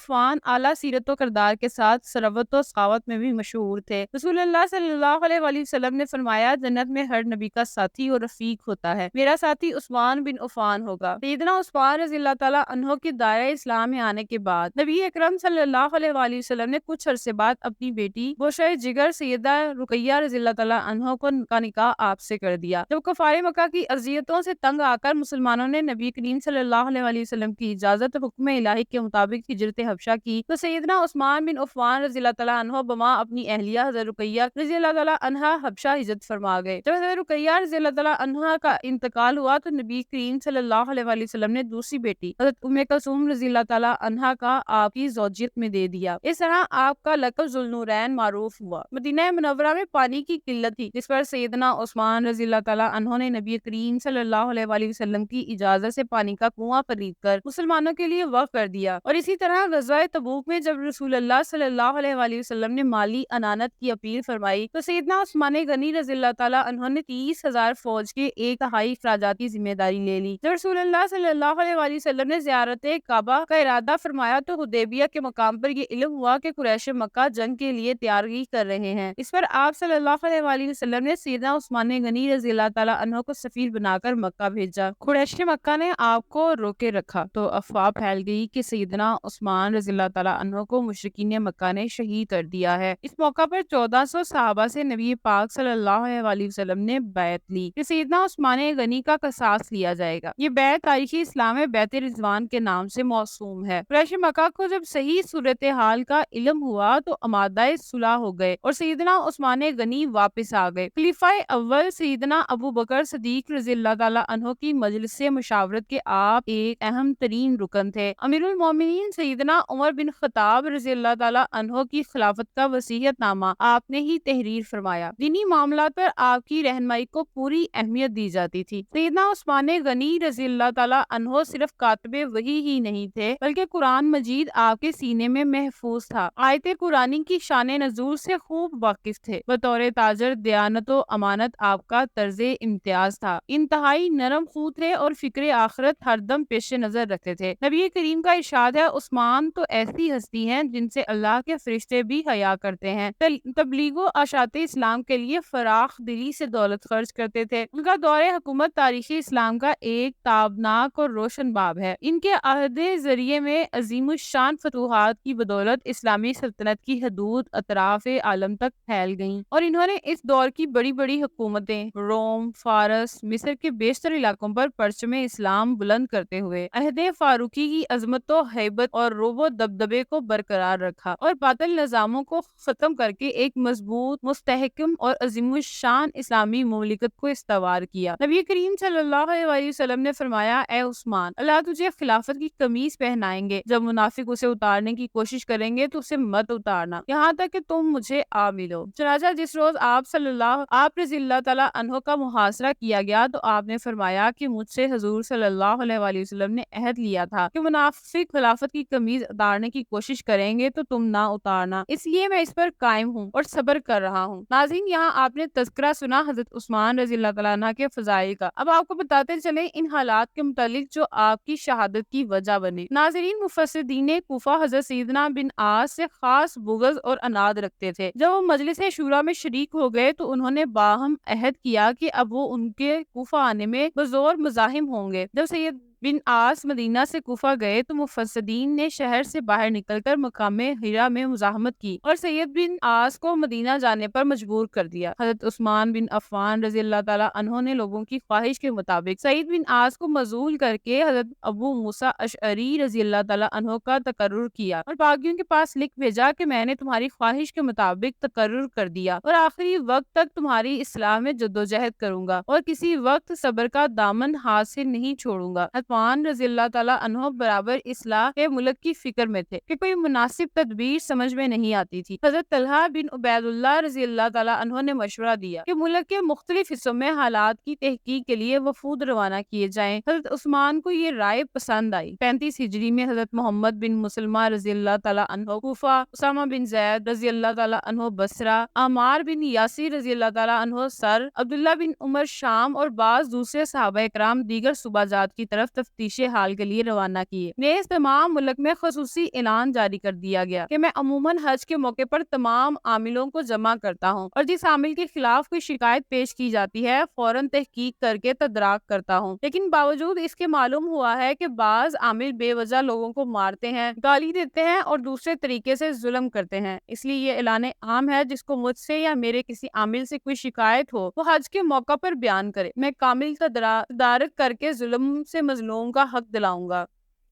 عفان اعلیٰ سیرت و کردار کے ساتھ ثروت و سخاوت میں بھی مشہور تھے۔ رسول اللہ صلی اللہ علیہ وآلہ وسلم نے فرمایا، جنت میں ہر نبی کا ساتھی اور رفیق ہوتا ہے، میرا ساتھی عثمان بن عفان ہوگا۔ سیدنا عثمان رضی اللہ تعالیٰ عنہ کے دائرہ اسلام میں آنے کے بعد نبی اکرم صلی اللہ علیہ وآلہ وسلم نے کچھ عرصے بعد اپنی بیٹی گوشہ جگر سیدہ رقیہ رضی اللہ تعالیٰ عنہ کا نکاح آپ سے کر دیا۔ جب کفار مکہ کی اذیتوں سے تنگ آ کر مسلمانوں نے نبی کریم صلی اللہ علیہ وآلہ وسلم کی اجازت حکم الہی کے مطابق ہجرت حبشہ کی تو سیدنا عثمان بن عفان رضی اللہ تعالیٰ عنہ بما اپنی اہلیہ حضرت رقیہ رضی اللہ تعالیٰ عنہا حبشہ ہجرت فرما گئے۔ جب حضرت رقیہ رضی اللہ تعالیٰ عنہا کا انتقال ہوا تو نبی کریم صلی اللہ علیہ وآلہ وسلم نے دوسری بیٹی حضرت ام کلثوم رضی اللہ تعالیٰ عنہا کا آپ کی زوجیت میں دے دیا۔ اس طرح آپ کا لقب ذوالنورین معروف ہوا۔ مدینہ منورہ میں پانی کی قلت تھی، جس پر سیدنا عثمان رضی اللہ تعالیٰ عنہ نے نبی کریم صلی اللہ علیہ وآلہ وسلم کی اجازت سے پانی کا کنواں خرید کر مسلمانوں کے لیے وقف کر دیا۔ اور اسی طرح غزوہ تبوک میں جب رسول اللہ صلی اللہ علیہ وآلہ وسلم نے مالی انانت کی اپیل فرمائی تو سیدنا عثمان غنی رضی اللہ تعالیٰ عنہ نے 30,000 فوج کے 1/3 اخراجات کی ذمہ داری لے لی۔ جب رسول اللہ صلی اللہ علیہ وآلہ وسلم نے زیارت کعبہ کا ارادہ فرمایا تو حدیبیہ کے مقام پر یہ علم ہوا کہ قریش مکہ جنگ کے لیے تیاری کر رہے ہیں۔ اس پر آپ صلی اللہ علیہ وآلہ وسلم نے سیدنا عثمان غنی رضی اللہ تعالیٰ عنہ کو سفیر بنا کر مکہ بھیجا۔ قریش مکہ نے آپ کو روکے رکھا تو افواہ پھیل گئی کہ سیدنا عثمان رضی اللہ تعالیٰ عنہ کو مشرکین مکہ نے شہید کر دیا ہے۔ اس موقع پر 1400 صحابہ سے نبی پاک صلی اللہ علیہ وآلہ وسلم نے بیعت لی کہ سیدنا عثمان غنی کا قصاص لیا جائے گا۔ یہ بیعت تاریخی اسلام میں بیعت رضوان کے نام سے موسوم ہے۔ قریش مکہ کو جب صحیح صورتحال کا علم ہوا تو آمادہ صلح ہو گئے اور سیدنا عثمان غنی واپس آ گئے۔ خلیفہ اول سیدنا ابو بکر صدیق رضی اللہ تعالیٰ عنہ کی مجلس سے مشاورت کے آپ ایک اہم ترین رکن تھے۔ امیر المومنین سیدنا عمر بن خطاب رضی اللہ تعالیٰ عنہ کی خلافت کا وصیت نامہ آپ نے ہی تحریر فرمایا۔ دینی معاملات پر آپ کی رہنمائی کو پوری اہمیت دی جاتی تھی۔ سیدنا عثمان غنی رضی اللہ تعالیٰ عنہ صرف کاتب وحی ہی نہیں تھے بلکہ قرآن مجید آپ کے سینے میں محفوظ تھا۔ آیت قرآنی کی شان نزول سے خوب واقف تھے۔ بطور تاجر دیانت و امانت آپ کا طرز امتیاز تھا۔ انتہائی نرم خو تھے اور فکر آخرت ہر دم پیش نظر رکھتے تھے۔ نبی کریم کا ارشاد ہے، عثمان تو ایسی ہستی ہیں جن سے اللہ کے فرشتے بھی حیا کرتے ہیں۔ تبلیغ و اشاعت اسلام کے لیے فراخ دلی سے دولت خرچ کرتے تھے۔ ان کا دور حکومت تاریخی اسلام کا ایک تابناک اور روشن باب ہے۔ ان کے عہد ذریعے میں عظیم الشان فتوحات کی بدولت اسلامی سلطنت کی حدود اطراف عالم تک پھیل گئیں اور انہوں نے اس دور کی بڑی بڑی حکومتیں روم، فارس، مصر کے بیشتر علاقوں پر پرچم اسلام بلند کرتے ہوئے عہد فاروقی کی عظمت و ہیبت اور رعب و دبدبے کو برقرار رکھا اور باطل نظاموں کو ختم کر کے ایک مضبوط، مستحکم اور عظیم الشان اسلامی مملکت کو استوار کیا۔ نبی کریم صلی اللہ علیہ وآلہ وسلم نے فرمایا، اے عثمان، اللہ تجھے خلافت کی قمیص پہنائیں گے، جب منافق اسے اتارنے کی کوشش کریں گے تو اسے مت اتارنا یہاں تک کہ تم مجھے آ ملو۔ چنانچہ جس روز آپ رضی اللہ تعالیٰ عنہ کا محاصرہ کیا گیا تو آپ نے فرمایا کہ مجھ سے حضور صلی اللہ علیہ وآلہ وسلم نے عہد لیا تھا کہ منافق خلافت کی قمیض اتارنے کی کوشش کریں گے تو تم نہ اتارنا، اس لیے میں اس پر قائم ہوں اور صبر کر رہا ہوں۔ ناظرین، یہاں آپ نے تذکرہ سنا حضرت عثمان رضی اللہ تعالیٰ عنہ کے فضائل کا۔ اب آپ کو بتاتے چلیں ان حالات کے متعلق جو آپ کی شہادت کی وجہ بنے۔ ناظرین، مفسدین کوفہ حضرت سیدنا بن عاص سے خاص بغض اور عناد رکھتے تھے۔ جب وہ مجلس شورا میں شریک ہو گئے تو انہوں نے باہم عہد کیا کہ اب وہ ان کے کوفہ آنے میں بزور مزاحم ہوں گے۔ جب سید بن عاص مدینہ سے کوفہ گئے تو مفسدین نے شہر سے باہر نکل کر مقام حرا میں مزاحمت کی اور سید بن عاص کو مدینہ جانے پر مجبور کر دیا۔ حضرت عثمان بن عفان رضی اللہ تعالیٰ عنہ نے لوگوں کی خواہش کے مطابق سید بن عاص کو معزول کر کے حضرت ابو موسیٰ اشعری رضی اللہ تعالیٰ عنہ کا تقرر کیا اور باغیوں کے پاس لکھ بھیجا کہ میں نے تمہاری خواہش کے مطابق تقرر کر دیا اور آخری وقت تک تمہاری اصلاح میں جدوجہد کروں گا اور کسی وقت صبر کا دامن ہاتھ سے نہیں چھوڑوں گا۔ عثمان رضی اللہ تعالیٰ عنہ برابر اصلاح کے ملک کی فکر میں تھے کہ کوئی مناسب تدبیر سمجھ میں نہیں آتی تھی۔ حضرت طلحہ بن عبید اللہ رضی اللہ تعالیٰ عنہ نے مشورہ دیا کہ ملک کے مختلف حصوں میں حالات کی تحقیق کے لیے وفود روانہ کیے جائیں۔ حضرت عثمان کو یہ رائے پسند آئی۔ 35 ہجری میں حضرت محمد بن مسلمہ رضی اللہ تعالیٰ عنہ کوفہ، اسامہ بن زید رضی اللہ تعالیٰ عنہ بصرہ، عمار بن یاسر رضی اللہ تعالیٰ عنہ سر، عبداللہ بن عمر شام اور بعض دوسرے صحابہ کرام دیگر صوبہ جات کی طرف تفتیش حال کے لیے روانہ کیے۔ نیز تمام ملک میں خصوصی اعلان جاری کر دیا گیا کہ میں عموماً حج کے موقع پر تمام عاملوں کو جمع کرتا ہوں اور جس عامل کے خلاف کوئی شکایت پیش کی جاتی ہے فوراً تحقیق کر کے تدارک کرتا ہوں، لیکن باوجود اس کے معلوم ہوا ہے کہ بعض عامل بے وجہ لوگوں کو مارتے ہیں، گالی دیتے ہیں اور دوسرے طریقے سے ظلم کرتے ہیں، اس لیے یہ اعلان عام ہے جس کو مجھ سے یا میرے کسی عامل سے کوئی شکایت ہو وہ حج کے موقع پر بیان کرے، میں کامل تدارک کر کے ظلم سے مظلوم کا حق دلاؤں گا۔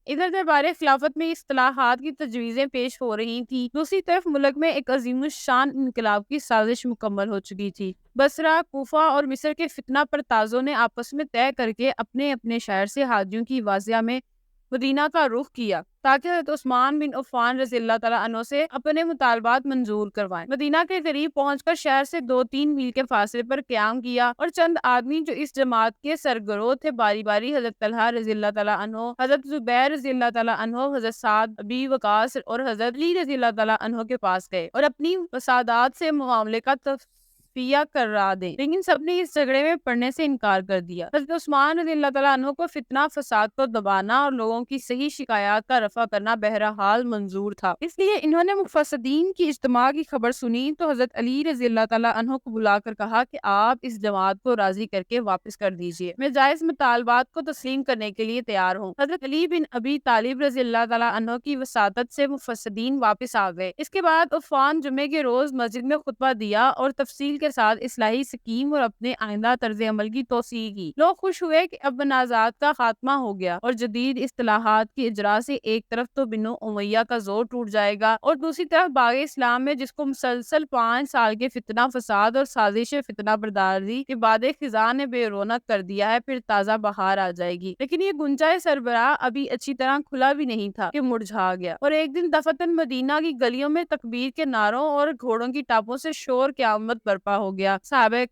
ادھر دربار خلافت میں اصلاحات کی تجویزیں پیش ہو رہی تھیں، دوسری طرف ملک میں ایک عظیم الشان انقلاب کی سازش مکمل ہو چکی تھی۔ بصرہ، کوفہ اور مصر کے فتنہ پرتازوں نے آپس میں طے کر کے اپنے اپنے شہر سے حاجیوں کی واضح میں مدینہ کا رخ کیا تاکہ حضرت عثمان بن عفان رضی اللہ تعالیٰ عنہ سے اپنے مطالبات منظور کروائیں۔ مدینہ کے قریب پہنچ کر شہر سے 2-3 میل کے فاصلے پر قیام کیا اور چند آدمی جو اس جماعت کے سرگرو تھے باری باری حضرت طلحہ رضی اللہ تعالیٰ عنہ، حضرت زبیر رضی اللہ تعالیٰ عنہ، حضرت سعد ابی وقاص اور حضرت علی رضی اللہ تعالیٰ عنہ کے پاس گئے اور اپنی فسادات سے معاملے کا تفصیہ کرا دیں، لیکن سب نے اس جھگڑے میں پڑنے سے انکار کر دیا۔ حضرت عثمان رضی اللہ تعالیٰ عنہ کو فتنہ فساد کو دبانا اور لوگوں کی صحیح شکایات کا رفع کرنا بہرحال منظور تھا، اس لیے انہوں نے مفسدین کی اجتماع کی خبر سنی تو حضرت علی رضی اللہ تعالیٰ عنہ کو بلا کر کہا کہ آپ اس جماعت کو راضی کر کے واپس کر دیجیے، میں جائز مطالبات کو تسلیم کرنے کے لیے تیار ہوں۔ حضرت علی بن ابی طالب رضی اللہ تعالیٰ عنہ کی وساطت سے مفسدین واپس آ گئے۔ اس کے بعد عفان جمعے کے روز مسجد میں خطبہ دیا اور تفصیل کے ساتھ اصلاحی سکیم اور اپنے آئندہ طرز عمل کی توسیع کی۔ لوگ خوش ہوئے کہ اب منازعات کا خاتمہ ہو گیا اور جدید اصلاحات کی اجرا سے ایک طرف تو بنو امیہ کا زور ٹوٹ جائے گا اور دوسری طرف باغ اسلام میں جس کو مسلسل 5 سال کے فتنہ فساد اور سازش فتنہ برداری کے بعد خزاں نے بے رونق کر دیا ہے، پھر تازہ بہار آ جائے گی۔ لیکن یہ گنجائے سربراہ ابھی اچھی طرح کھلا بھی نہیں تھا کہ مرجھا گیا اور ایک دن دفتن مدینہ کی گلیوں میں تکبیر کے نعروں اور گھوڑوں کی ٹاپوں سے شور قیامت برپا ہو گیا۔ صحابہ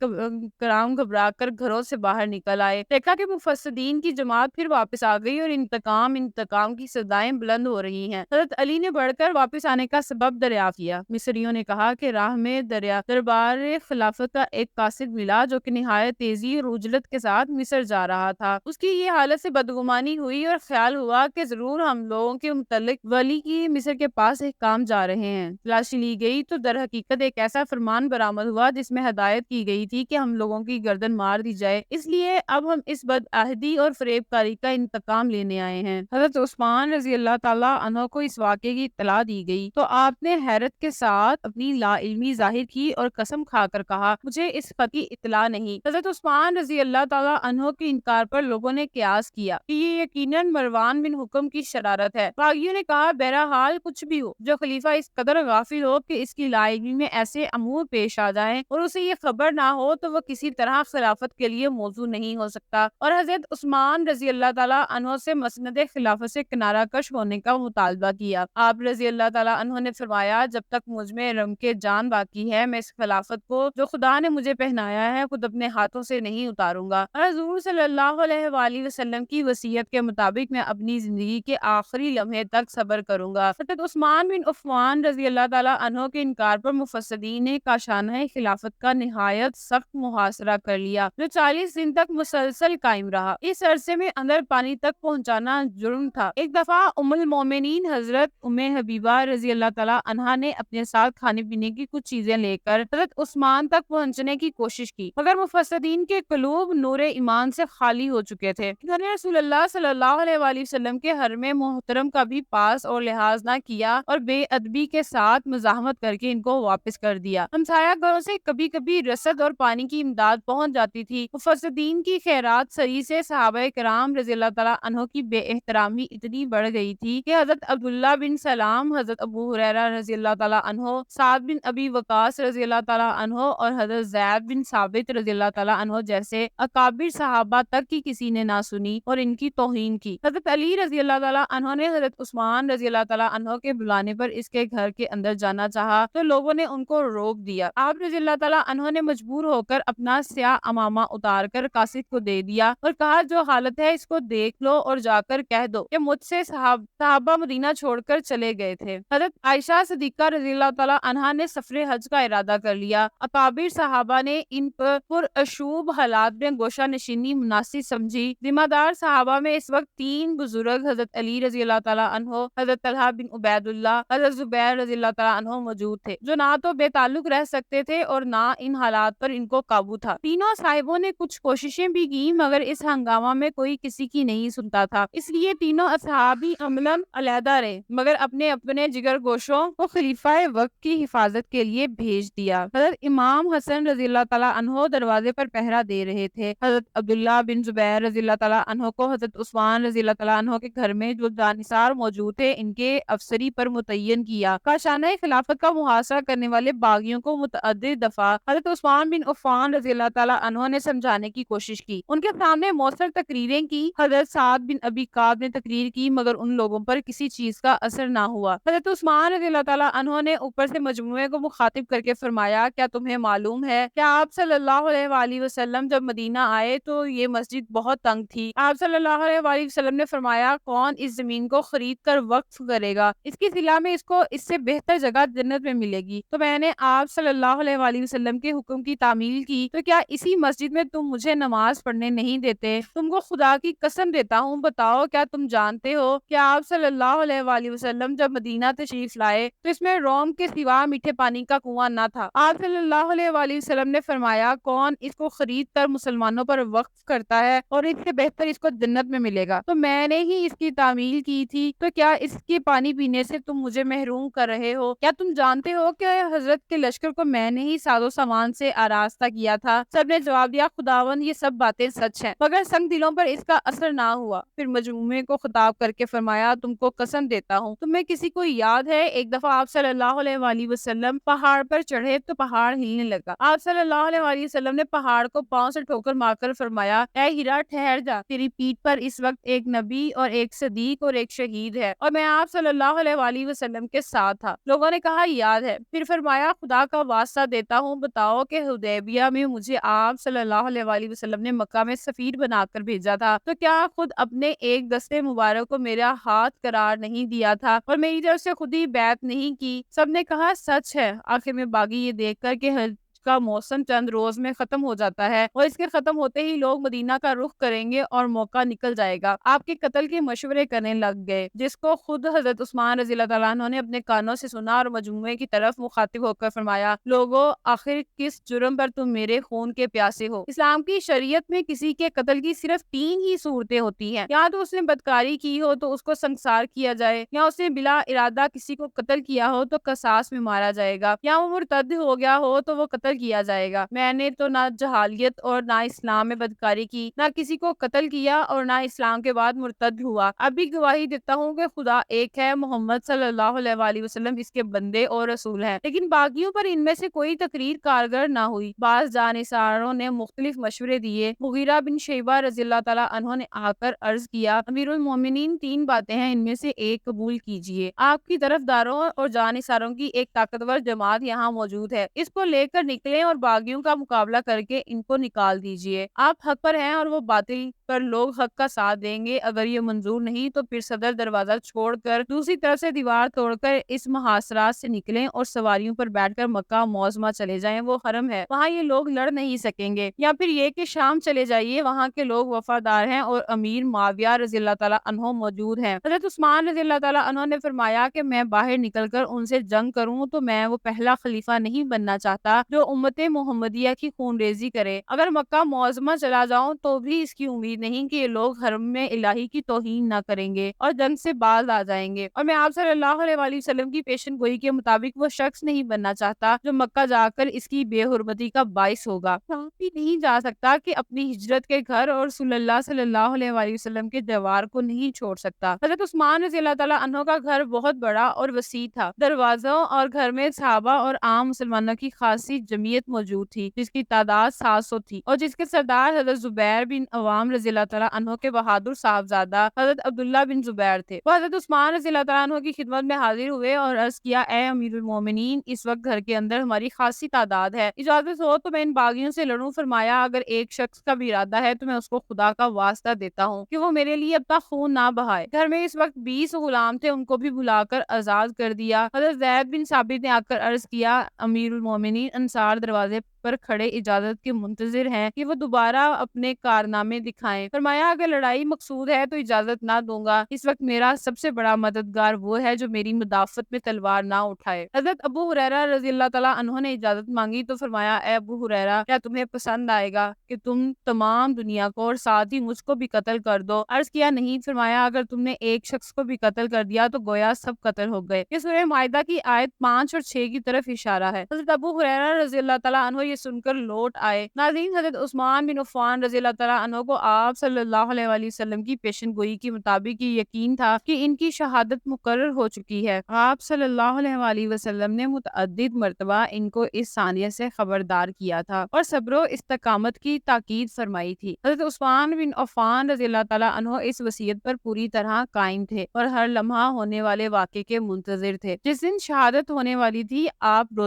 کرام گھبرا کر گھروں سے باہر نکل آئے، دیکھا کہ مفسدین کی جماعت پھر واپس آ گئی اور انتقام کی صدائیں بلند ہو رہی ہیں۔ حضرت علی نے بڑھ کر واپس آنے کا سبب دریافت کیا۔ مصریوں نے کہا کہ راہ میں دربار خلافت کا ایک قاصد ملا جو کہ نہایت تیزی اور عجلت کے ساتھ مصر جا رہا تھا، اس کی یہ حالت سے بدگمانی ہوئی اور خیال ہوا کہ ضرور ہم لوگوں کے متعلق ولی کی مصر کے پاس احکام جا رہے ہیں۔ تلاشی لی گئی تو در حقیقت ایک ایسا فرمان برآمد ہوا جس میں ہدایت کی گئی تھی کہ ہم لوگوں کی گردن مار دی جائے، اس لیے اب ہم اس بدعہدی اور فریب کاری کا انتقام لینے آئے ہیں۔ حضرت عثمان رضی اللہ تعالیٰ عنہ کو اس واقعے کی اطلاع دی گئی تو آپ نے حیرت کے ساتھ اپنی لا علمی ظاہر کی اور قسم کھا کر کہا مجھے اس خط کی اطلاع نہیں۔ حضرت عثمان رضی اللہ تعالیٰ عنہ کے انکار پر لوگوں نے قیاس کیا کہ یہ یقیناً مروان بن حکم کی شرارت ہے۔ باغیوں نے کہا بہرحال کچھ بھی ہو، جو خلیفہ اس قدر غافل ہو کہ اس کی لا علمی میں ایسے امور پیش آ جائیں اور اسے یہ خبر نہ ہو تو وہ کسی طرح خلافت کے لیے موضوع نہیں ہو سکتا، اور حضرت عثمان رضی اللہ تعالیٰ عنہ سے مسند خلافت سے کنارہ کش ہونے کا مطالبہ کیا۔ آپ رضی اللہ تعالیٰ عنہ نے فرمایا جب تک مجھ میں رمق جان باقی ہے میں اس خلافت کو جو خدا نے مجھے پہنایا ہے خود اپنے ہاتھوں سے نہیں اتاروں گا، اور حضور صلی اللہ علیہ وآلہ وسلم کی وصیت کے مطابق میں اپنی زندگی کے آخری لمحے تک صبر کروں گا۔ حضرت عثمان بن عفان رضی اللہ تعالیٰ عنہ کے انکار پر مفسدین نے کاشانہ خلافت کا نہایت سخت محاصرہ کر لیا جو 40 دن تک مسلسل قائم رہا۔ اس عرصے میں اندر پانی تک پہنچانا جرم تھا۔ ایک دفعہ ام المومنین حضرت ام حبیبہ رضی اللہ تعالیٰ عنہا نے اپنے ساتھ کھانے پینے کی کچھ چیزیں لے کر حضرت عثمان تک پہنچنے کی کوشش کی، مگر مفسدین کے قلوب نور ایمان سے خالی ہو چکے تھے۔ انہوں نے رسول اللہ صلی اللہ علیہ وآلہ وسلم کے حرم محترم کا بھی پاس اور لحاظ نہ کیا اور بے ادبی کے ساتھ مزاحمت کر کے ان کو واپس کر دیا۔ ہمسایہ گھروں سے کبھی کبھی رسد اور پانی کی امداد پہنچ جاتی تھی۔ مفسدین کی خیرات سری سے صحابہ کرام رضی اللہ تعالیٰ عنہ کی بے احترامی اتنی بڑھ گئی تھی کہ حضرت عبداللہ بن سلام، حضرت ابو ہریرہ رضی اللہ تعالیٰ عنہ، سعد بن ابی وقاص رضی اللہ تعالیٰ عنہ اور حضرت زید بن ثابت رضی اللہ تعالیٰ عنہ جیسے اکابر صحابہ تک کی کسی نے نہ سنی اور ان کی توہین کی۔ حضرت علی رضی اللہ تعالیٰ عنہ نے حضرت عثمان رضی اللہ تعالیٰ عنہ کے بلانے پر اس کے گھر کے اندر جانا چاہا تو لوگوں نے ان کو روک دیا۔ آپ رضی اللہ تعالیٰ تعالیٰ عنہ نے مجبور ہو کر اپنا سیاہ امامہ اتار کر قاصد کو دے دیا اور کہا جو حالت ہے اس کو دیکھ لو اور جا کر کہہ دو کہ مجھ سے صحابہ مدینہ چھوڑ کر چلے گئے تھے۔ حضرت عائشہ صدیقہ رضی اللہ تعالیٰ عنہا نے سفر حج کا ارادہ کر لیا۔ اکابر صحابہ نے ان پر اشوب حالات میں گوشہ نشینی مناسب سمجھی۔ ذمہ دار صحابہ میں اس وقت 3 بزرگ حضرت علی رضی اللہ تعالیٰ عنہ، حضرت طلحہ بن عبید اللہ، حضرت زبیر رضی اللہ تعالیٰ عنہ موجود تھے، جو نہ تو بے تعلق رہ سکتے تھے اور نہ ان حالات پر ان کو قابو تھا۔ تینوں صاحبوں نے کچھ کوششیں بھی کی مگر اس ہنگامہ میں کوئی کسی کی نہیں سنتا تھا، اس لیے تینوں اصحابی عملاً علیحدہ رہے مگر اپنے اپنے جگر گوشوں کو خلیفہ وقت کی حفاظت کے لیے بھیج دیا۔ حضرت امام حسن رضی اللہ تعالیٰ عنہ دروازے پر پہرا دے رہے تھے۔ حضرت عبداللہ بن زبیر رضی اللہ تعالیٰ عنہ کو حضرت عثمان رضی اللہ تعالیٰ عنہ کے گھر میں جو جانثار موجود تھے ان کے افسری پر متعین کیا۔ کاشانہ خلافت کا محاصرہ کرنے والے باغیوں کو متعدد دفعہ حضرت عثمان بن عفان رضی اللہ تعالیٰ عنہ نے سمجھانے کی کوشش کی، ان کے سامنے مؤثر تقریریں کی۔ حضرت سعد بن ابی وقاص نے تقریر کی مگر ان لوگوں پر کسی چیز کا اثر نہ ہوا۔ حضرت عثمان رضی اللہ تعالیٰ عنہ نے اوپر سے مجموعے کو مخاطب کر کے فرمایا کیا تمہیں معلوم ہے کہ آپ صلی اللہ علیہ وآلہ وسلم جب مدینہ آئے تو یہ مسجد بہت تنگ تھی۔ آپ صلی اللہ علیہ وآلہ وسلم نے فرمایا کون اس زمین کو خرید کر وقف کرے گا، اس کی صلہ میں اس کو اس سے بہتر جگہ جنت میں ملے گی۔ تو میں نے آپ صلی اللہ علیہ وآلہ وسلم کے حکم کی تعمیل کی، تو کیا اسی مسجد میں تم مجھے نماز پڑھنے نہیں دیتے؟ تم کو خدا کی قسم دیتا ہوں، بتاؤ کیا تم جانتے ہو کہ آپ صلی اللہ علیہ وآلہ وسلم جب مدینہ تشریف لائے تو اس میں روم کے سوا میٹھے پانی کا کنواں نہ تھا۔ آپ صلی اللہ علیہ وآلہ وسلم نے فرمایا کون اس کو خرید کر مسلمانوں پر وقف کرتا ہے اور اس سے بہتر اس کو جنت میں ملے گا، تو میں نے ہی اس کی تعمیل کی تھی، تو کیا اس کے پانی پینے سے تم مجھے محروم کر رہے ہو؟ کیا تم جانتے ہو کہ حضرت کے لشکر کو میں نے ہی ساز و سامان سے آراستہ کیا تھا؟ سب نے جواب دیا خداوند یہ سب باتیں سچ ہیں، مگر سنگ دلوں پر اس کا اثر نہ ہوا۔ پھر مجموعے کو خطاب کر کے فرمایا تم کو قسم دیتا ہوں تمہیں کسی کو یاد ہے ایک دفعہ آپ صلی اللہ علیہ وآلہ وسلم پہاڑ پر چڑھے تو پہاڑ ہلنے لگا، آپ صلی اللہ علیہ وآلہ وسلم نے پہاڑ کو پاؤں سے ٹھوکر مار کر فرمایا اے ہیرا ٹھہر جا، تیری پیٹھ پر اس وقت ایک نبی اور ایک صدیق اور ایک شہید ہے اور میں آپ صلی اللہ علیہ وآلہ وسلم کے ساتھ تھا۔ لوگوں نے کہا یاد ہے۔ پھر فرمایا خدا کا واسطہ دیتا ہوں بتاؤ کہ حدیبیہ میں مجھے آپ صلی اللہ علیہ وآلہ وسلم نے مکہ میں سفیر بنا کر بھیجا تھا، تو کیا خود اپنے ایک دستے مبارک کو میرا ہاتھ قرار نہیں دیا تھا اور میری طرف سے خود ہی بیعت نہیں کی؟ سب نے کہا سچ ہے۔ آخر میں باغی یہ دیکھ کر کہ حج کا موسم چند روز میں ختم ہو جاتا ہے اور اس کے ختم ہوتے ہی لوگ مدینہ کا رخ کریں گے اور موقع نکل جائے گا، آپ کے قتل کے مشورے کرنے لگ گئے، جس کو خود حضرت عثمان رضی اللہ تعالیٰ عنہ نے اپنے کانوں سے سنا اور مجموعے کی طرف مخاطب ہو کر فرمایا لوگو آخر کس جرم پر تم میرے خون کے پیاسے ہو؟ اسلام کی شریعت میں کسی کے قتل کی صرف 3 ہی صورتیں ہوتی ہیں، یا تو اس نے بدکاری کی ہو تو اس کو سنگسار کیا جائے، یا اس نے بلا ارادہ کسی کو قتل کیا ہو تو قصاص میں مارا جائے گا، یا وہ مرتد ہو گیا ہو تو وہ قتل کیا جائے گا۔ میں نے تو نہ جہالیت اور نہ اسلام میں بدکاری کی، نہ کسی کو قتل کیا اور نہ اسلام کے بعد مرتد ہوا۔ اب بھی گواہی دیتا ہوں کہ خدا ایک ہے، محمد صلی اللہ علیہ وآلہ وسلم اس کے بندے اور رسول ہیں۔ لیکن باقیوں پر ان میں سے کوئی تقریر کارگر نہ ہوئی۔ بعض جانثاروں نے مختلف مشورے دیے۔ مغیرہ بن شیبہ رضی اللہ تعالیٰ عنہ نے آ کر عرض کیا امیر المومنین 3 باتیں ہیں، ان میں سے ایک قبول کیجیے۔ آپ کی طرفداروں اور جانثاروں کی ایک طاقتور جماعت یہاں موجود ہے، اس کو لے کر نکلیں اور باغیوں کا مقابلہ کر کے ان کو نکال دیجیے۔ آپ حق پر ہیں اور وہ باطل پر لوگ حق کا ساتھ دیں گے، اگر یہ منظور نہیں تو پھر صدر دروازہ چھوڑ کر دوسری طرف سے دیوار توڑ کر اس محاصرات سے نکلیں اور سواریوں پر بیٹھ کر مکہ معظمہ چلے جائیں، وہ حرم ہے، وہاں یہ لوگ لڑ نہیں سکیں گے، یا پھر یہ کہ شام چلے جائیے، وہاں کے لوگ وفادار ہیں اور امیر معاویہ رضی اللہ تعالیٰ عنہ موجود ہیں۔ حضرت عثمان رضی اللہ تعالیٰ عنہ نے فرمایا کہ میں باہر نکل کر ان سے جنگ کروں تو میں وہ پہلا خلیفہ نہیں بننا چاہتا جو امت محمدیہ کی خون ریزی کرے، اگر مکہ معظمہ چلا جاؤں تو بھی اس کی امید نہیں کہ یہ لوگ حرم میں الہی کی توہین نہ کریں گے اور جنگ سے باز آ جائیں گے، اور میں آپ صلی اللہ علیہ وآلہ وسلم کی پیشن گوئی کے مطابق وہ شخص نہیں بننا چاہتا جو مکہ جا کر اس کی بے حرمتی کا باعث ہوگا۔ بھی نہیں جا سکتا کہ اپنی ہجرت کے گھر اور رسول اللہ صلی اللہ علیہ وآلہ وسلم کے جوار کو نہیں چھوڑ سکتا۔ حضرت عثمان رضی اللہ تعالیٰ عنہ کا گھر بہت بڑا اور وسیع تھا، دروازوں اور گھر میں صحابہ اور عام مسلمانوں کی خاصی جمعیت موجود تھی جس کی تعداد 700 تھی اور جس کے سردار حضرت زبیر بن عوام رضی رضی اللہ تعالیٰ عنہ کے بہادر صاحبزادہ حضرت عبداللہ بن زبیر تھے۔ وہ حضرت عثمان رضی اللہ تعالیٰ عنہ کی خدمت میں حاضر ہوئے اور عرض کیا، اے امیر المومنین، اس وقت گھر کے اندر ہماری خاصی تعداد ہے، اجازت ہو تو میں ان باغیوں سے لڑوں۔ فرمایا، اگر ایک شخص کا بھی ارادہ ہے تو میں اس کو خدا کا واسطہ دیتا ہوں کہ وہ میرے لیے اپنا خون نہ بہائے۔ گھر میں اس وقت 20 غلام تھے، ان کو بھی بلا کر آزاد کر دیا۔ حضرت زید بن ثابت نے آ کر عرض کیا، امیر المومنین، انصار دروازے پر کھڑے اجازت کے منتظر ہیں کہ وہ دوبارہ اپنے کارنامے دکھائیں۔ فرمایا، اگر لڑائی مقصود ہے تو اجازت نہ دوں گا، اس وقت میرا سب سے بڑا مددگار وہ ہے جو میری مدافعت میں تلوار نہ اٹھائے۔ حضرت ابو ہریرہ رضی اللہ تعالیٰ عنہ نے اجازت مانگی تو فرمایا، اے ابو ہریرہ، کیا تمہیں پسند آئے گا کہ تم تمام دنیا کو اور ساتھ ہی مجھ کو بھی قتل کر دو؟ عرض کیا، نہیں۔ فرمایا، اگر تم نے ایک شخص کو بھی قتل کر دیا تو گویا سب قتل ہو گئے۔ یہ سورہ مائدہ کی آیت 5 اور 6 کی طرف اشارہ ہے۔ حضرت ابو ہریرہ رضی اللہ تعالیٰ عنہ یہ سن کر لوٹ آئے۔ ناظرین، حضرت عثمان بن عفان رضی اللہ تعالیٰ عنہ کو آپ صلی اللہ علیہ وآلہ وسلم کی پیشن گوئی کے مطابق یہ یقین تھا کہ ان کی شہادت مقرر ہو چکی ہے۔ آپ صلی اللہ علیہ وآلہ وسلم نے متعدد مرتبہ ان کو اس ثانیہ سے خبردار کیا تھا اور صبر و استقامت کی تاکید فرمائی تھی۔ حضرت عثمان بن عفان رضی اللہ تعالیٰ عنہ اس وصیت پر پوری طرح قائم تھے اور ہر لمحہ ہونے والے واقعے کے منتظر تھے۔ جس دن شہادت ہونے والی تھی، آپ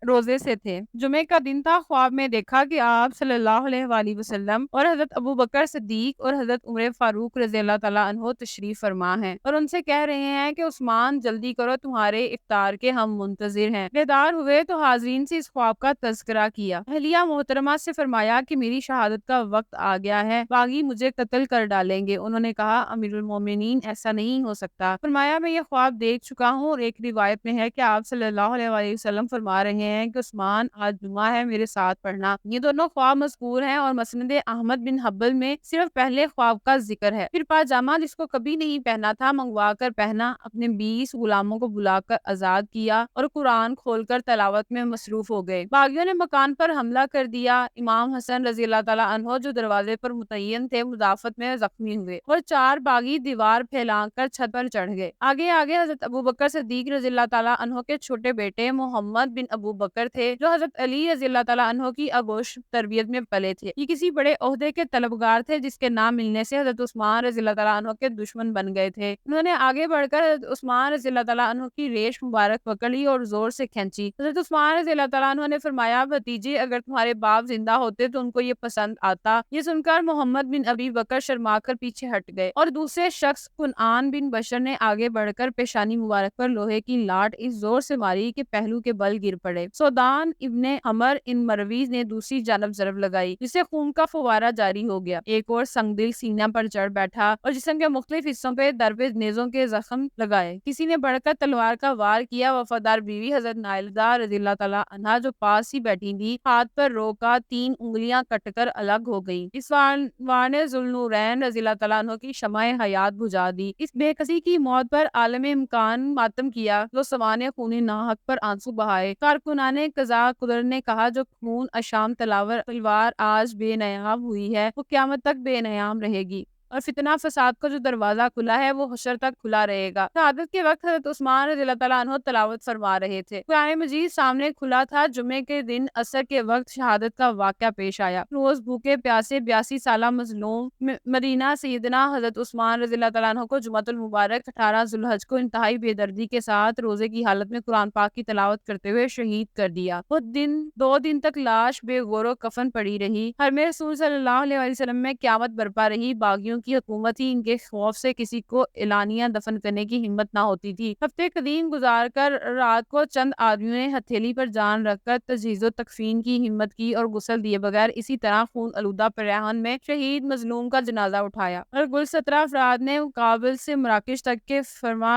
روزے سے تھے۔ جمعے کا دن تھا۔ خواب میں دیکھا کہ آپ صلی اللہ علیہ وآلہ وسلم اور حضرت ابو بکر صدیق اور حضرت عمر فاروق رضی اللہ تعالیٰ عنہ تشریف فرما ہیں اور ان سے کہہ رہے ہیں کہ عثمان، جلدی کرو، تمہارے افطار کے ہم منتظر ہیں۔ بیدار ہوئے تو حاضرین سے اس خواب کا تذکرہ کیا۔ اہلیہ محترمہ سے فرمایا کہ میری شہادت کا وقت آ گیا ہے، باغی مجھے قتل کر ڈالیں گے۔ انہوں نے کہا، امیر المومنین، ایسا نہیں ہو سکتا۔ فرمایا، میں یہ خواب دیکھ چکا ہوں اور ایک روایت میں ہے کہ آپ صلی اللہ علیہ وآلہ وسلم فرما رہے ہیں کہ عثمان، آج جمعہ ہے، میرے ساتھ پڑھنا۔ یہ دونوں خواب مذکور ہیں اور مسند احمد بن حنبل میں صرف پہلے خواب کا ذکر ہے۔ پھر پاجامہ جس کو کبھی نہیں پہنا تھا منگوا کر پہنا، اپنے 20 غلاموں کو بلا کر آزاد کیا اور قرآن کھول کر تلاوت میں مصروف ہو گئے۔ باغیوں نے مکان پر حملہ کر دیا۔ امام حسن رضی اللہ تعالیٰ عنہ جو دروازے پر متعین تھے، مدافعت میں زخمی ہوئے اور 4 باغی دیوار پھیلا کر چھت پر چڑھ گئے۔ آگے حضرت ابو بکر صدیق رضی اللہ تعالیٰ عنہ کے چھوٹے بیٹے محمد بن ابو بکر تھے جو حضرت علی رضی اللہ تعالیٰ عنہ کی آغوش تربیت میں پلے تھے۔ یہ کسی بڑے عہدے کے طلبگار تھے جس کے نام ملنے سے حضرت عثمان رضی اللہ تعالیٰ عنہ کے دشمن بن گئے تھے۔ انہوں نے آگے بڑھ کر حضرت عثمان رضی اللہ تعالیٰ عنہ کی ریش مبارک پکڑ لی اور زور سے کھینچی۔ حضرت عثمان رضی اللہ تعالیٰ عنہ نے فرمایا، بھتیجے، اگر تمہارے باپ زندہ ہوتے تو ان کو یہ پسند آتا۔ یہ سن کر محمد بن ابی بکر شرما کر پیچھے ہٹ گئے اور دوسرے شخص کنعان بن بشر نے آگے بڑھ کر پیشانی مبارک پر لوہے کی لاٹ اس زور سے ماری کہ پہلو کے بل گر پڑے۔ سودان ابن عمر ان مرویز نے دوسری جانب ضرب لگائی جسے خون کا فوارہ جاری ہو گیا۔ ایک اور سنگدل سینہ پر چڑھ بیٹھا اور جسم کے مختلف حصوں پہ دربے نیزوں کے زخم لگائے۔ کسی نے بڑھ کر تلوار کا وار کیا۔ وفادار بیوی حضرت نائلہ رضی اللہ تعالیٰ عنہا جو پاس ہی بیٹھی تھی، ہاتھ پر روکا 3 انگلیاں کٹ کر الگ ہو گئی۔ اس وار نے ذوالنورین رضی اللہ تعالیٰ عنہ کی شمع حیات بجھا دی۔ اس بے کسی کی موت پر عالم امکان ماتم کیا جو سوانے خون ناحق پر آنسو بہائے۔ کارکنان قضا قدر نے کہا، جو خون اشام تلوار آج بے نیام ہوئی ہے وہ قیامت تک بے نیام رہے گی، اور فتنہ فساد کا جو دروازہ کھلا ہے وہ حشر تک کھلا رہے گا۔ شہادت کے وقت حضرت عثمان رضی اللہ تعالیٰ عنہ تلاوت فرما رہے تھے۔ قرآن مجید سامنے کھلا تھا۔ جمعے کے دن عصر کے وقت شہادت کا واقعہ پیش آیا۔ روز بھوکے پیاسے 82 سالہ مظلوم مدینہ سیدنا حضرت عثمان رضی اللہ تعالیٰ عنہ کو جمعۃ المبارک 18 ذوالحج کو انتہائی بے دردی کے ساتھ روزے کی حالت میں قرآن پاک کی تلاوت کرتے ہوئے شہید کر دیا۔ وہ 2 دن تک لاش بے غور و کفن پڑی رہی۔ حرم رسول صلی اللہ علیہ وسلم میں قیامت برپا رہی۔ باغیوں کی حکومت ہی ان کے خوف سے کسی کو اعلانیہ دفن کرنے کی ہمت نہ ہوتی تھی۔ ہفتے قدیم گزار کر رات کو چند آدمیوں نے ہتھیلی پر جان رکھ کر تجہیز و تکفین کی ہمت کی اور غسل دیے بغیر اسی طرح خون آلودہ پیراہن میں شہید مظلوم کا جنازہ اٹھایا، اور گل 17 افراد نے کابل سے مراکش تک کے فرما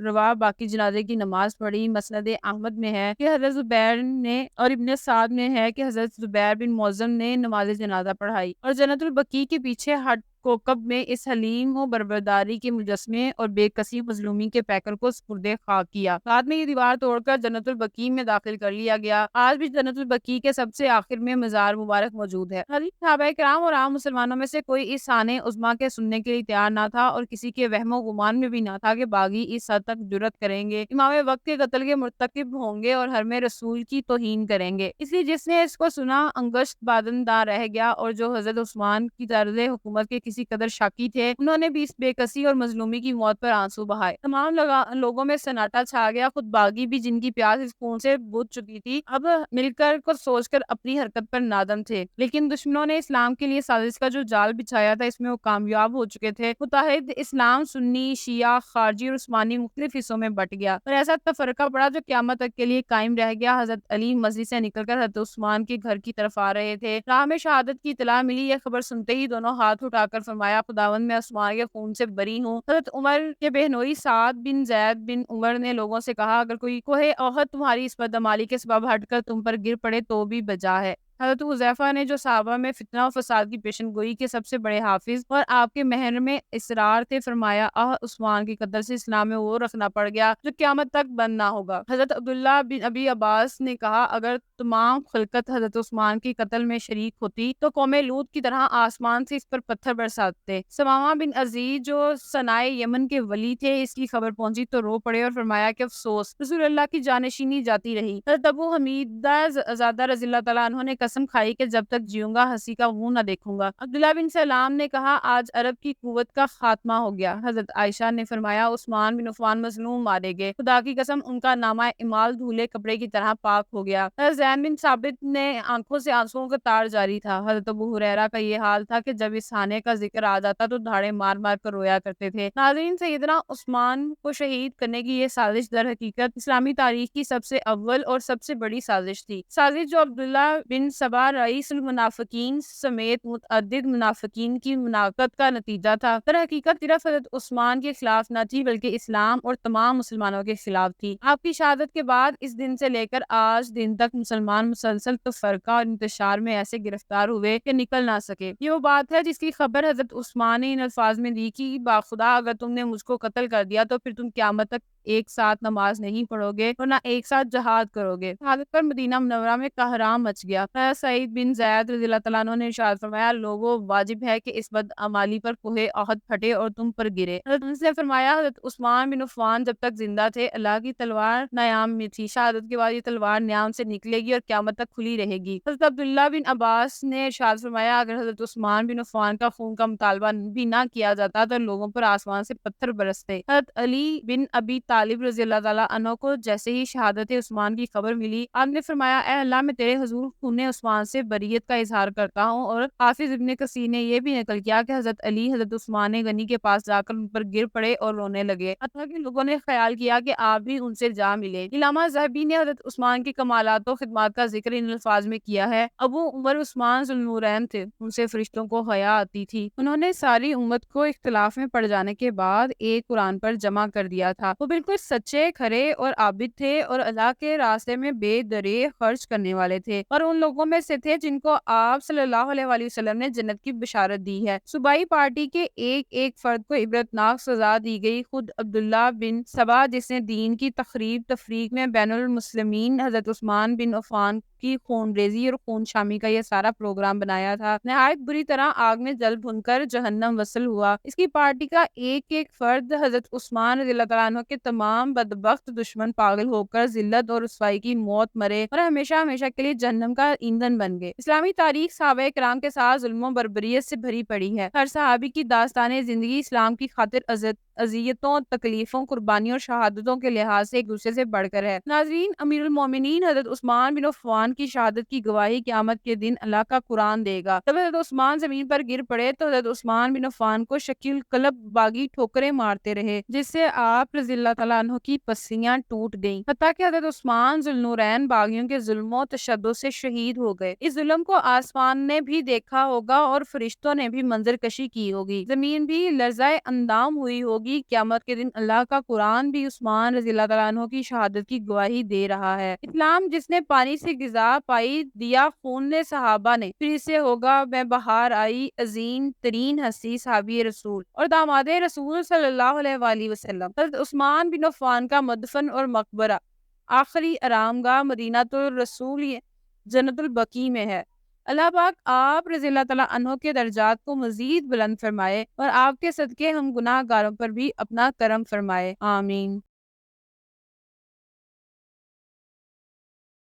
روا باقی جنازے کی نماز پڑھی۔ مسند احمد میں ہے کہ حضرت زبیر نے اور ابن سعد میں ہے کہ حضرت زبیر بن موزم نے نماز جنازہ پڑھائی اور جنت البقیع کے پیچھے ہٹ کوکب میں اس حلیم و بربرداری کے مجسمے اور بے کسی مظلومی کے پیکر کو سپرد خاک کیا۔ بعد میں یہ دیوار توڑ کر جنت البقیع میں داخل کر لیا گیا۔ آج بھی جنت البقیع کے سب سے آخر میں مزار مبارک موجود ہے۔ صحابہ کرام اور عام مسلمانوں میں سے کوئی اس سانح عظمیٰ کے سننے کے لیے تیار نہ تھا اور کسی کے وہم و گمان میں بھی نہ تھا کہ باغی اس حد تک جرأت کریں گے، امام وقت کے قتل کے مرتکب ہوں گے اور حرم رسول کی توہین کریں گے۔ اس لیے جس نے اس کو سنا انگشت بادندہ رہ گیا، اور جو حضرت عثمان کی طرز حکومت کے کسی قدر شاکی تھے، انہوں نے بھی اس بے کسی اور مظلومی کی موت پر آنسو بہائے۔ تمام لوگوں میں سناٹا چھا گیا۔ خود باغی بھی، جن کی پیاس اس خون سے بجھ چکی تھی، اب مل کر سوچ کر اپنی حرکت پر نادم تھے، لیکن دشمنوں نے اسلام کے لیے سازش کا جو جال بچھایا تھا اس میں وہ کامیاب ہو چکے تھے۔ متحد اسلام سنی، شیعہ، خارجی اور عثمانی مختلف حصوں میں بٹ گیا اور ایسا تفرقہ پڑا جو قیامت تک کے لیے قائم رہ گیا۔ حضرت علی مسجد سے نکل کر حضرت عثمان کے گھر کی طرف آ رہے تھے۔ راہ میں شہادت کی اطلاع ملی۔ یہ خبر سنتے ہی دونوں ہاتھ اٹھا کر فرمایا، خداوند میں عثمان کے خون سے بری ہوں۔ حضرت عمر کے بہنوئی سعد بن زید بن عمر نے لوگوں سے کہا، اگر کوئی کوہ احد تمہاری اس بدعمالی کے سبب ہٹ کر تم پر گر پڑے تو بھی بجا ہے۔ حضرت حذیفہ نے، جو صحابہ میں فتنہ و فساد کی پیشن گوئی کے سب سے بڑے حافظ اور آپ کے مہر میں اسرار تھے، فرمایا، عثمان کے قتل سے اسلام میں وہ رکھنا پڑ گیا جو قیامت تک بند نہ ہوگا۔ حضرت عبداللہ بن ابی عباس نے کہا، اگر تمام خلقت حضرت عثمان کے قتل میں شریک ہوتی تو قوم لوط کی طرح آسمان سے اس پر پتھر برساتے۔ ثمامہ بن عزیز، جو صنائے یمن کے ولی تھے، اس کی خبر پہنچی تو رو پڑے اور فرمایا کہ افسوس، رسول اللہ کی جانشینی جاتی رہی۔ حضرت ابو حمیدہ زادہ رضی اللہ تعالیٰ عنہ نے قسم کھائی کہ جب تک جیوں گا ہنسی کا منہ نہ دیکھوں گا۔ عبداللہ بن سلام نے کہا، آج عرب کی قوت کا خاتمہ ہو گیا۔ حضرت عائشہ نے فرمایا، عثمان بن عفان مظلوم مارے گئے، خدا کی قسم ان کا نامہ اعمال دھولے کپڑے کی طرح پاک ہو گیا۔ حضرت زید بن ثابت نے آنکھوں سے آنسوؤں کا تار جاری تھا۔ حضرت ابو ہریرہ کا یہ حال تھا کہ جب اس سانحے کا ذکر آ جاتا تو دھاڑے مار مار کر رویا کرتے تھے۔ ناظرین، سیدنا عثمان کو شہید کرنے کی یہ سازش در حقیقت اسلامی تاریخ کی سب سے اول اور سب سے بڑی سازش تھی۔ سازش جو عبداللہ بن سبا رئیس المنافقین سمیت متعدد منافقین کی مناقت کا نتیجہ تھا، در حقیقت صرف حضرت عثمان کے خلاف نہ تھی بلکہ اسلام اور تمام مسلمانوں کے خلاف تھی۔ آپ کی شہادت کے بعد اس دن سے لے کر آج دن تک مسلمان مسلسل تفرقہ اور انتشار میں ایسے گرفتار ہوئے کہ نکل نہ سکے۔ یہ وہ بات ہے جس کی خبر حضرت عثمان نے ان الفاظ میں دی کہ باخدا، اگر تم نے مجھ کو قتل کر دیا تو پھر تم قیامت تک ایک ساتھ نماز نہیں پڑھو گے اور نہ ایک ساتھ جہاد کرو گے۔ شہادت پر مدینہ منورہ میں قہرام مچ گیا۔ سعید بن زید رضی اللہ تعالیٰ عنہ نے ارشاد فرمایا، لوگوں، واجب ہے کہ اس بدعمالی پر کوہ احد پھٹے اور تم پر گرے۔ حضرت انس نے فرمایا، حضرت عثمان بن عفان جب تک زندہ تھے اللہ کی تلوار نیام میں تھی، شہادت کے بعد یہ تلوار نیام سے نکلے گی اور قیامت تک کھلی رہے گی۔ حضرت عبداللہ بن عباس نے ارشاد فرمایا، اگر حضرت عثمان بن عفان کا خون کا مطالبہ بھی نہ کیا جاتا تو لوگوں پر آسمان سے پتھر برستے۔ حضرت علی بن ابی طالب رضی اللہ تعالیٰ عنہ کو جیسے ہی شہادت عثمان کی خبر ملی، آپ نے فرمایا، اے اللہ، میں تیرے حضور خون عثمان سے بریت کا اظہار کرتا ہوں۔ اور حافظ ابن کثیر نے یہ بھی نقل کیا کہ حضرت علی حضرت عثمان غنی کے پاس جا کر ان پر گر پڑے اور رونے لگے، حتیٰ کہ لوگوں نے خیال کیا کہ آپ بھی ان سے جا ملے۔ علامہ ذہبی نے حضرت عثمان کے کمالات و خدمات کا ذکر ان الفاظ میں کیا ہے، ابو عمر عثمان ذوالنورین تھے، ان سے فرشتوں کو حیا آتی تھی، انہوں نے ساری امت کو اختلاف میں پڑ جانے کے بعد ایک قرآن پر جمع کر دیا تھا، وہ بالکل سچے، کھرے اور عابد تھے اور اللہ کے راستے میں بے درے خرچ کرنے والے تھے، اور ان لوگوں میں سے تھے جن کو آپ صلی اللہ علیہ وآلہ وسلم نے جنت کی بشارت دی ہے۔ صوبائی پارٹی کے ایک ایک فرد کو عبرتناک سزا دی گئی۔ خود عبداللہ بن سبا، جس نے دین کی تخریب تفریق میں بین المسلمین حضرت عثمان بن عفان کی خون ریزی اور خون شامی کا یہ سارا پروگرام بنایا تھا، نہایت بری طرح آگ میں جل بھن کر جہنم وصل ہوا۔ اس کی پارٹی کا ایک ایک فرد حضرت عثمان رضی اللہ تعالیٰ عنہ کے تمام بدبخت دشمن پاگل ہو کر ذلت اور رسوائی کی موت مرے اور ہمیشہ ہمیشہ کے لیے جہنم کا ایندھن بن گئے۔ اسلامی تاریخ صحابہ کرام کے ساتھ ظلم و بربریت سے بھری پڑی ہے۔ ہر صحابی کی داستان زندگی اسلام کی خاطر اذیتوں، تکلیفوں، قربانیوں اور شہادتوں کے لحاظ سے ایک دوسرے سے بڑھ کر ہے۔ ناظرین، امیر المومنین حضرت عثمان بن عفان کی شہادت کی گواہی قیامت کے دن اللہ کا قرآن دے گا۔ جب حضرت عثمان زمین پر گر پڑے تو حضرت عثمان بن عفان کو شکیل قلب باغی ٹھوکریں مارتے رہے، جس سے آپ رضی اللہ تعالیٰ عنہ کی پسلیاں ٹوٹ گئیں، حتیٰ کہ حضرت عثمان ذوالنورین باغیوں کے ظلم و تشدد سے شہید ہو گئے۔ اس ظلم کو آسمان نے بھی دیکھا ہوگا اور فرشتوں نے بھی منظر کشی کی ہوگی، زمین بھی لرزہ اندام ہوئی ہوگی ہوگی، قیامت کے دن اللہ کا قرآن بھی عثمان رضی اللہ تعالیٰ عنہ کی شہادت کی گواہی دے رہا ہے۔ اسلام جس نے پانی سے غذا پائی، دیا خون نے صحابہ نے، پھر اسے ہوگا میں بہار آئی، عظیم ترین ہستی صحابی رسول اور داماد رسول صلی اللہ علیہ وآلہ وسلم حضرت عثمان بن عفان کا مدفن اور مقبرہ آخری آرام گاہ مدینہ الرسول جنت البقیع میں ہے۔ اللہ پاک آپ رضی اللہ تعالیٰ عنہ کے درجات کو مزید بلند فرمائے اور آپ کے صدقے ہم گناہ گاروں پر بھی اپنا کرم فرمائے، آمین۔